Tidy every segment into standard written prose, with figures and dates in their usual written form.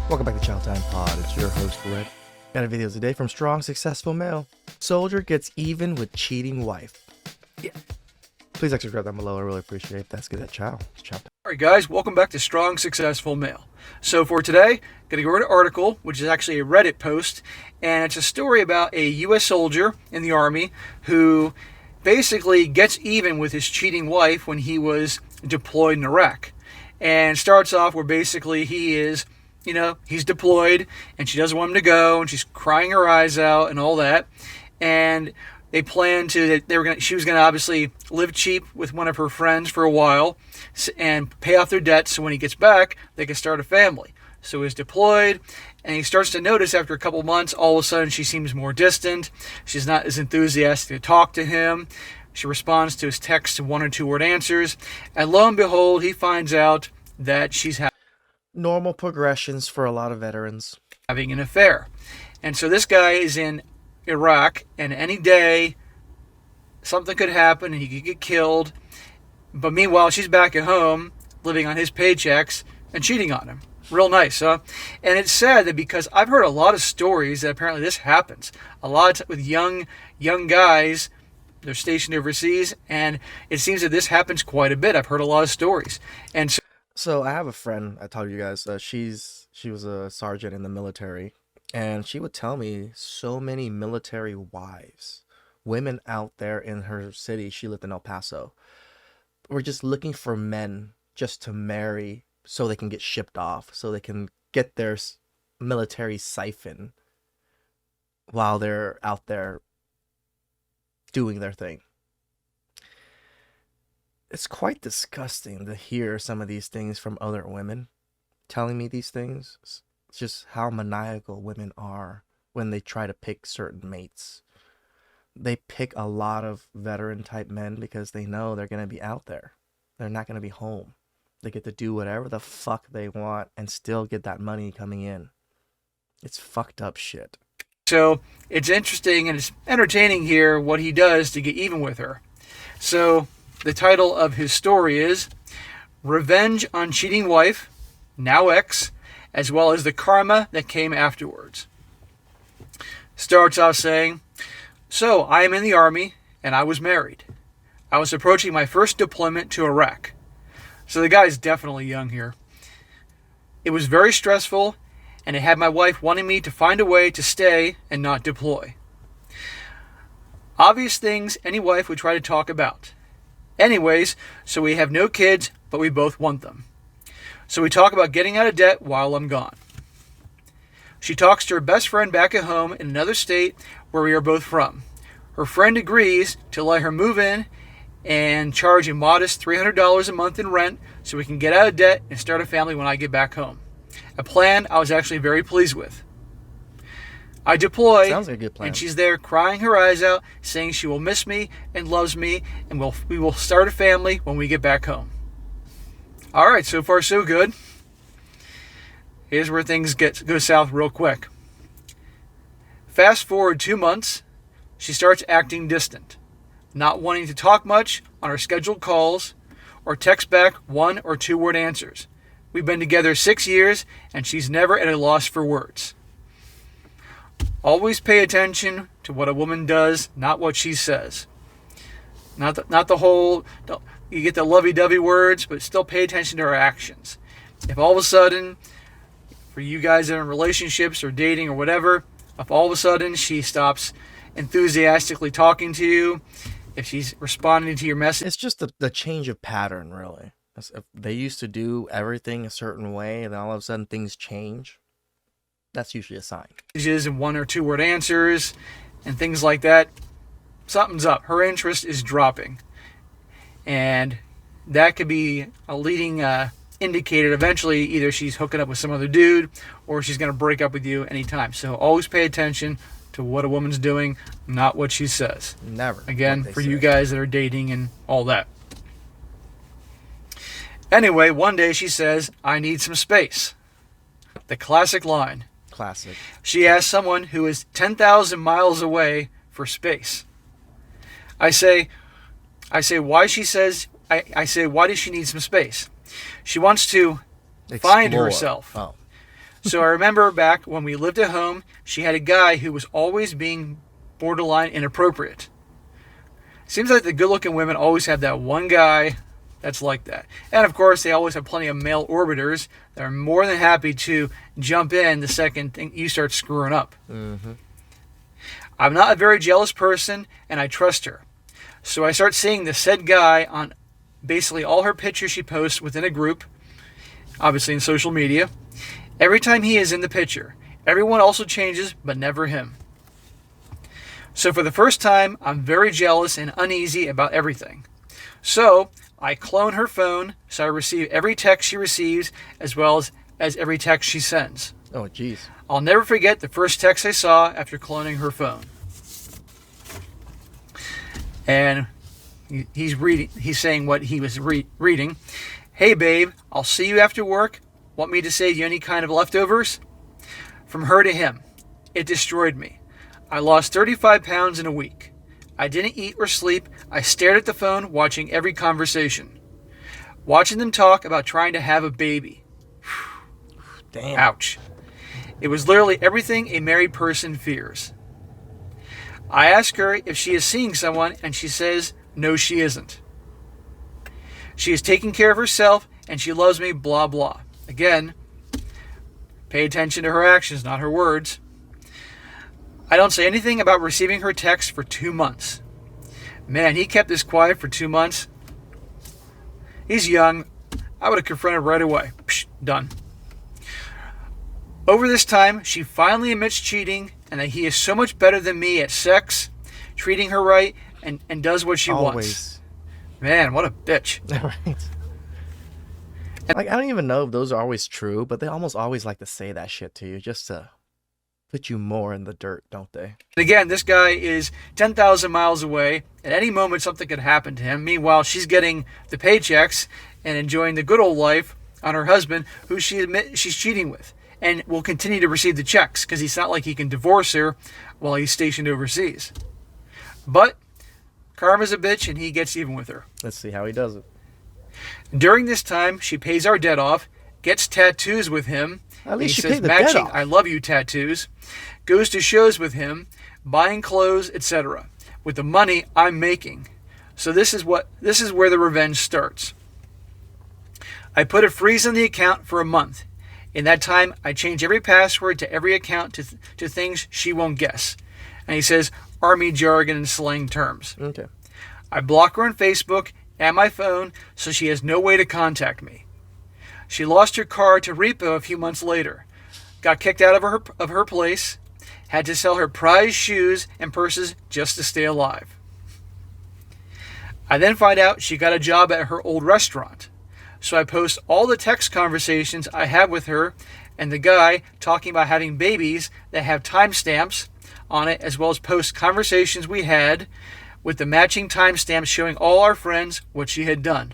Welcome back to TheChowTimePod. It's your host, Red. Got a video today from Strong Successful Male. Soldier gets even with cheating wife. Yeah. Please subscribe down below. I really appreciate it. That's good at Chow. It's Chow time. Alright guys, welcome back to Strong Successful Male. So for today, going to go over an article, which is actually a Reddit post, and it's a story about a U.S. soldier in the Army who basically gets even with his cheating wife when he was deployed in Iraq. And starts off where basically he is, he's deployed and she doesn't want him to go and she's crying her eyes out and all that. And they planned to, she was going to obviously live cheap with one of her friends for a while and pay off their debts so when he gets back, they can start a family. So he's deployed and he starts to notice after a couple months, all of a sudden she seems more distant. She's not as enthusiastic to talk to him. She responds to his texts to 1 or 2 word answers. And lo and behold, he finds out that she's Normal progressions for a lot of veterans. having an affair. And so this guy is in Iraq, and any day something could happen and he could get killed. But meanwhile, she's back at home living on his paychecks and cheating on him. Real nice, huh? And it's sad that because I've heard a lot of stories that apparently this happens. A lot with young guys, they're stationed overseas, and it seems that this happens quite a bit. I've heard a lot of stories. And So I have a friend, I told you guys, she was a sergeant in the military, and she would tell me so many military wives, women out there in her city, she lived in El Paso, were just looking for men just to marry so they can get shipped off, so they can get their military siphon while they're out there doing their thing. It's quite disgusting to hear some of these things from other women telling me these things. It's just how maniacal women are when they try to pick certain mates. They pick a lot of veteran type men because they know they're going to be out there. They're not going to be home. They get to do whatever the fuck they want and still get that money coming in. It's fucked up shit. so it's interesting and it's entertaining here what he does to get even with her. So the title of his story is Revenge on Cheating Wife, Now Ex, as well as the karma that came afterwards. Starts off saying, so I am in the Army and I was married. I was approaching my first deployment to Iraq. So the guy's definitely young here. It was very stressful and it had my wife wanting me to find a way to stay and not deploy. Obvious things any wife would try to talk about. Anyways, so we have no kids, but we both want them. So we talk about getting out of debt while I'm gone. She talks to her best friend back at home in another state where we are both from. Her friend agrees to let her move in and charge a modest $300 a month in rent so we can get out of debt and start a family when I get back home. A plan I was actually very pleased with. I deploy, Sounds like a good plan. and she's there crying her eyes out, saying she will miss me and loves me, and we will start a family when we get back home. All right, so far so good. Here's where things go south real quick. Fast forward 2 months, she starts acting distant, not wanting to talk much on our scheduled calls or text back 1 or 2 word answers. We've been together 6 years, and she's never at a loss for words. Always pay attention to what a woman does, not what she says. Not the whole, you get the lovey-dovey words, but still pay attention to her actions. If all of a sudden, for you guys that are in relationships or dating or whatever, if all of a sudden she stops enthusiastically talking to you, if she's responding to your message, It's just the change of pattern, really. If they used to do everything a certain way, and then all of a sudden things change, that's usually a sign. and 1 or 2 word answers and things like that, something's up. Her interest is dropping. And that could be a leading indicator. Eventually, either she's hooking up with some other dude or she's going to break up with you anytime. So always pay attention to what a woman's doing, not what she says. Never. Again, what they for say. you guys that are dating and all that. Anyway, one day she says, I need some space. The classic line. Classic. She asks someone who is 10,000 miles away for space. I say, why she says, why does she need some space? She wants to find Explore. herself. Oh. So I remember back when we lived at home, she had a guy who was always being borderline inappropriate. Seems like the good looking women always have that one guy that's like that. And of course, they always have plenty of male orbiters that are more than happy to jump in the second you start screwing up. Mm-hmm. I'm not a very jealous person, and I trust her. So I start seeing the said guy on basically all her pictures she posts within a group, obviously in social media. Every time he is in the picture, everyone also changes, but never him. So for the first time, I'm very jealous and uneasy about everything. So I clone her phone so I receive every text she receives as well as every text she sends. Oh, jeez. I'll never forget the first text I saw after cloning her phone. And he's saying what he was reading. Hey babe, I'll see you after work. Want me to save you any kind of leftovers? From her to him. It destroyed me. I lost 35 pounds in a week. I didn't eat or sleep. I stared at the phone watching every conversation. Watching them talk about trying to have a baby. Damn. Ouch. It was literally everything a married person fears. I ask her if she is seeing someone and she says no she isn't. She is taking care of herself and she loves me, blah blah. Again, pay attention to her actions, not her words. I don't say anything about receiving her text for 2 months. Man, he kept this quiet for 2 months. He's young. I would have confronted right away. Psh, done. Over this time, she finally admits cheating and that he is so much better than me at sex, treating her right, and does what she Always. wants. Man, what a bitch. Right. Like, I don't even know if those are always true, but they almost always like to say that shit to you just to put you more in the dirt, don't they? And again, this guy is 10,000 miles away. At any moment, something could happen to him. Meanwhile, she's getting the paychecks and enjoying the good old life on her husband, who she's cheating with, and will continue to receive the checks because it's not like he can divorce her while he's stationed overseas. But karma's a bitch, and he gets even with her. Let's see how he does it. During this time, she pays our debt off, gets tattoos with him. At least he she says paid the debt matching off. I love you tattoos, goes to shows with him, buying clothes, etc. with the money I'm making. So this is where the revenge starts. I put a freeze on the account for a month. In that time, I change every password to every account to things she won't guess. And he says army jargon and slang terms. Okay. I block her on Facebook and my phone so she has no way to contact me. She lost her car to repo a few months later, got kicked out of her place, had to sell her prized shoes and purses just to stay alive. I then find out she got a job at her old restaurant, so I post all the text conversations I have with her and the guy talking about having babies that have timestamps on it, as well as post conversations we had with the matching timestamps showing all our friends what she had done.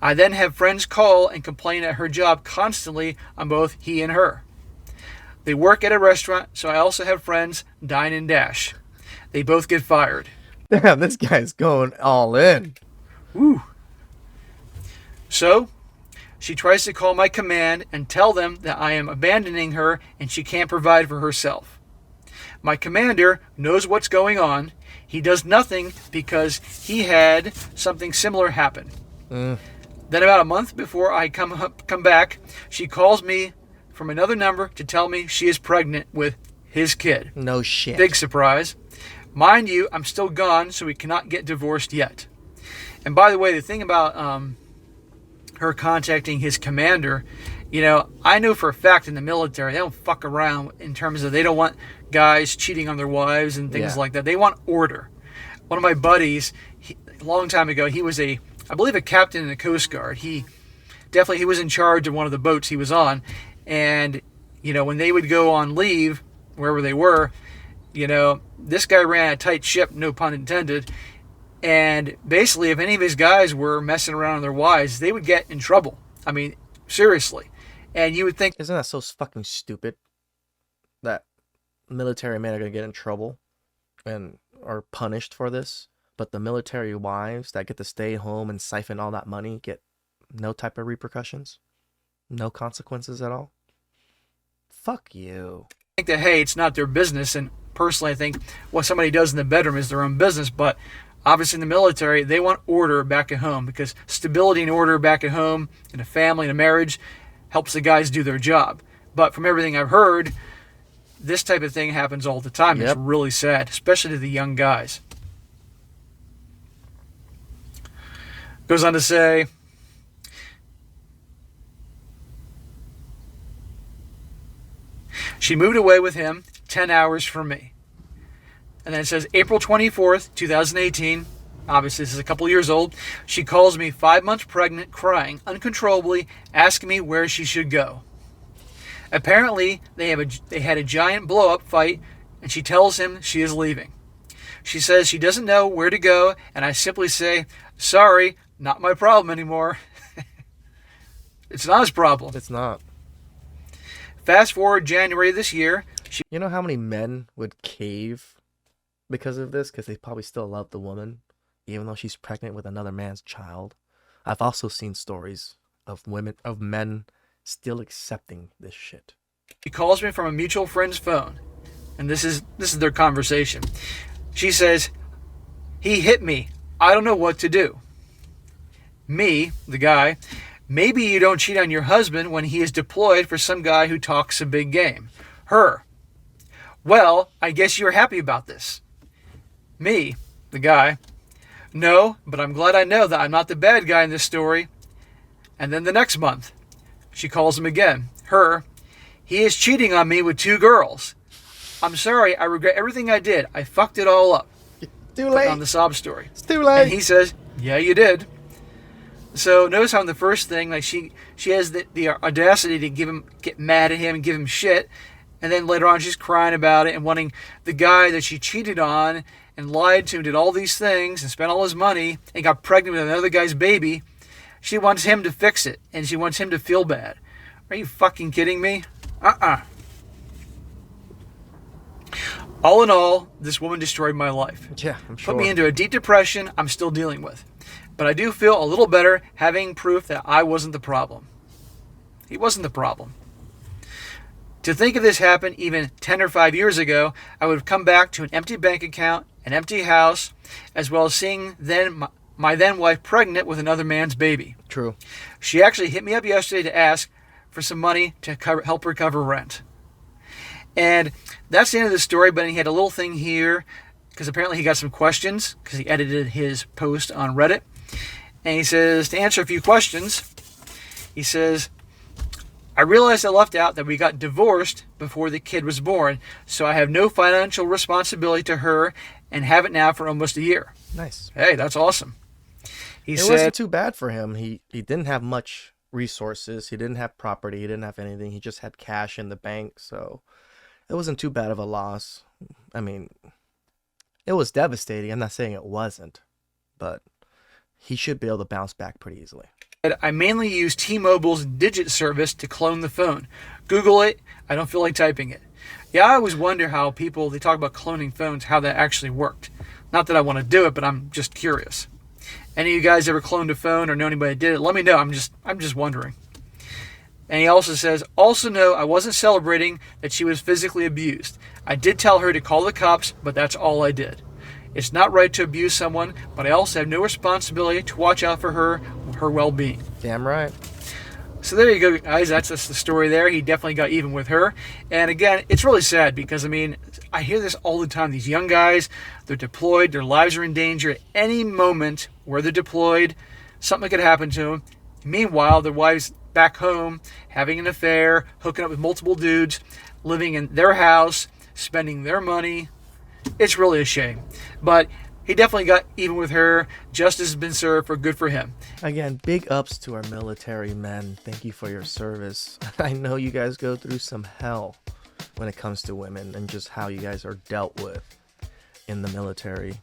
I then have friends call and complain at her job constantly on both he and her. They work at a restaurant, so I also have friends dine and dash. They both get fired. Damn, this guy's going all in. Woo. So, she tries to call my command and tell them that I am abandoning her and she can't provide for herself. My commander knows what's going on. He does nothing because he had something similar happen. Then about a month before I come back, she calls me from another number to tell me she is pregnant with his kid. No shit. Big surprise. Mind you, I'm still gone, so we cannot get divorced yet. And by the way, the thing about her contacting his commander, I know for a fact in the military, they don't fuck around in terms of they don't want guys cheating on their wives and things like that. They want order. One of my buddies, a long time ago, he was I believe a captain in the Coast Guard. He was in charge of one of the boats he was on. And, when they would go on leave, wherever they were, this guy ran a tight ship, no pun intended. And basically, if any of his guys were messing around with their wives, they would get in trouble. I mean, seriously. And you would think, Isn't that so fucking stupid? That military men are going to get in trouble and are punished for this, but the military wives that get to stay home and siphon all that money get no type of repercussions, no consequences at all. fuck you. think that, hey, it's not their business. And personally, I think what somebody does in the bedroom is their own business. But obviously in the military, they want order back at home, because stability and order back at home in a family and a marriage helps the guys do their job. But from everything I've heard, this type of thing happens all the time. Yep. It's really sad, especially to the young guys. Goes on to say, she moved away with him 10 hours from me. And then it says April 24th, 2018. Obviously, this is a couple years old. She calls me 5 months pregnant, crying uncontrollably, asking me where she should go. Apparently, they had a giant blow-up fight, and she tells him she is leaving. She says she doesn't know where to go, and I simply say, sorry, not my problem anymore. It's not his problem. It's not. Fast forward January this year. You know how many men would cave because of this? Because they probably still love the woman, even though she's pregnant with another man's child. I've also seen stories of men still accepting this shit. She calls me from a mutual friend's phone, and this is their conversation. She says, he hit me. I don't know what to do. Me, the guy, maybe you don't cheat on your husband when he is deployed for some guy who talks a big game. Her, well, I guess you're happy about this. Me, the guy, no, but I'm glad I know that I'm not the bad guy in this story. And then the next month, she calls him again. Her, he is cheating on me with 2 girls. I'm sorry, I regret everything I did. I fucked it all up. Too late. On the sob story. It's too late. And he says, yeah, you did. So notice how in the first thing, like she has the audacity to get mad at him and give him shit. And then later on she's crying about it and wanting the guy that she cheated on and lied to and did all these things and spent all his money and got pregnant with another guy's baby. She wants him to fix it, and she wants him to feel bad. Are you fucking kidding me? All in all, this woman destroyed my life. Yeah, I'm sure. Put me into a deep depression I'm still dealing with. But I do feel a little better having proof that I wasn't the problem. He wasn't the problem. To think of this happen even 10 or 5 years ago, I would have come back to an empty bank account, an empty house, as well as seeing my then wife pregnant with another man's baby. True. She actually hit me up yesterday to ask for some money to help her cover rent. And that's the end of the story, but he had a little thing here, because apparently he got some questions, because he edited his post on Reddit. And he says, to answer a few questions, he says, I realized I left out that we got divorced before the kid was born, so I have no financial responsibility to her and haven't now for almost a year. Nice. Hey, that's awesome. It wasn't too bad for him. He didn't have much resources. He didn't have property. He didn't have anything. He just had cash in the bank, so it wasn't too bad of a loss. I mean, it was devastating. I'm not saying it wasn't, but he should be able to bounce back pretty easily. I mainly use T-Mobile's Digit service to clone the phone. Google it. I don't feel like typing it. Yeah, I always wonder how they talk about cloning phones, how that actually worked. Not that I want to do it, but I'm just curious. Any of you guys ever cloned a phone or know anybody that did it? Let me know. I'm just wondering. And he also says, also know I wasn't celebrating that she was physically abused. I did tell her to call the cops, but that's all I did. It's not right to abuse someone, but I also have no responsibility to watch out for her well-being. Damn right. So there you go, guys. That's the story there. He definitely got even with her. And again, it's really sad because, I mean, I hear this all the time. These young guys, they're deployed. Their lives are in danger at any moment where they're deployed. Something could happen to them. Meanwhile, their wives back home, having an affair, hooking up with multiple dudes, living in their house, spending their money. It's really a shame. But he definitely got even with her. Justice has been served for good for him. Again, big ups to our military men. Thank you for your service. I know you guys go through some hell when it comes to women and just how you guys are dealt with in the military.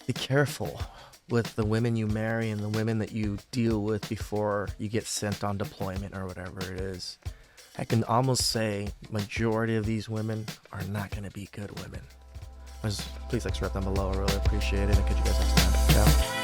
Be careful with the women you marry and the women that you deal with before you get sent on deployment or whatever it is. I can almost say majority of these women are not going to be good women. Please express down below. I really appreciate it. And catch you guys next time. Ciao.